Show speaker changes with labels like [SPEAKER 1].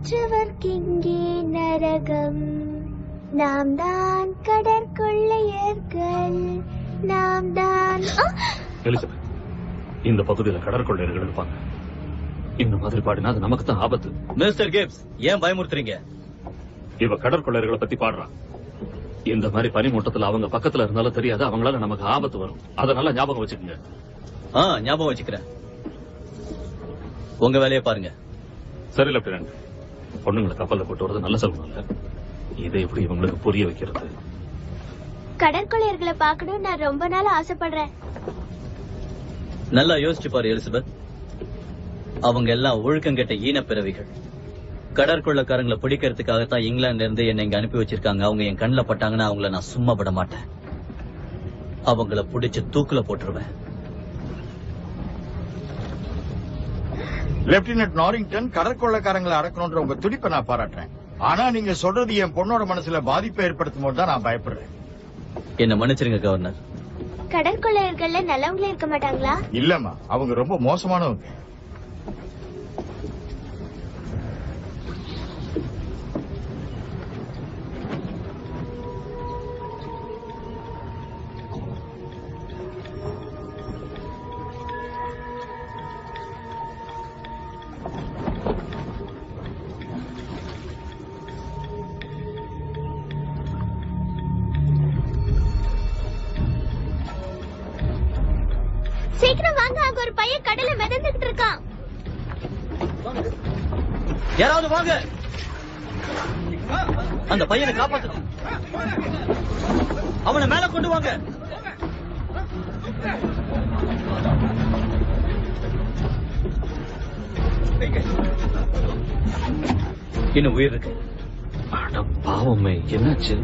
[SPEAKER 1] மற்றவர்க்கிங்கே நரகம். நாம் தான் கடற்கொள்ளையர்கள், நாம் தான்.
[SPEAKER 2] எலிசபெத், இந்த பகுதியில் கடற்கொள்ளையர்கள் இருப்பாங்க. இந்த மாதிரி பாடினா அது நமக்கு தான் ஆபத்து.
[SPEAKER 3] மிஸ்டர் கிப்ஸ், ஏன் பயமுறுத்துறீங்க?
[SPEAKER 2] இவ கடற்கொள்ளையர்களை பத்தி பாடுறான். இந்த மாதிரி பனிமூட்டத்துல அவங்க பக்கத்துல இருந்தாலும் தெரியாது, அவங்களால நமக்கு ஆபத்து வரும். அதனால ஞாபகம் வச்சுக்கோங்க.
[SPEAKER 3] ஞாபகம் வச்சுக்கிறேன். உங்க வேலையை பாருங்க.
[SPEAKER 2] சரி லெப்டினன்ட், பொண்ணுங்களை கப்பல்ல போட்டு வரது நல்ல செலவு இல்ல. இதை எப்படி இவங்களுக்கு புரிய வைக்கிறது?
[SPEAKER 1] கடற்கொள்ளையர்களை பார்க்கணும் நான் ரொம்ப நாள் ஆசைப்படுறேன்.
[SPEAKER 3] நல்லா யோசிச்சு பாரு எலிசபெத். அவங்க எல்லாம் ஒழுக்கங்கெட்ட ஈன பிறவிகள். கடற்கொள்ளக்காரங்களை பிடிக்கிறதுக்காகத்தான் இங்கிலாந்துல இருந்து என்னை இங்க அனுப்பி வச்சிருக்காங்க. அவங்க என் கண்ணில் பட்டாங்கன்னா அவங்கள நான் சும்மா விட மாட்டேன். அவங்கள பிடிச்சு தூக்குல போட்டுருவேன்.
[SPEAKER 4] லெப்டினன்ட் நாரிங்டன், கடற்கொள்ளக்காரங்களை அடக்கணும்ன்ற உங்க துடிப்பை நான் பாராட்டுறேன். ஆனா நீங்க சொல்றது என் பொண்ணோட மனசுல பாதிப்பை ஏற்படுத்தும் போது தான் நான் பயப்படுறேன்.
[SPEAKER 3] என்ன மன்னிச்சிருங்க கவர்னர்.
[SPEAKER 1] கடற்கொள்ளையர்கள்ல நல்லவங்களே இருக்க மாட்டாங்களா?
[SPEAKER 4] இல்லம்மா, அவங்க ரொம்ப மோசமானவங்க.
[SPEAKER 1] சீக்கிரம் வாங்க, அங்க ஒரு பையன் கடல்ல மிதந்துகிட்டு இருக்கான்.
[SPEAKER 3] யாராவது வாங்க, அந்த பையனை காப்பாத்தணும். அவனை மேல கொண்டு வாங்க. இன்னும் உயிர் இருக்கு.
[SPEAKER 2] பாவமே, என்னாச்சு?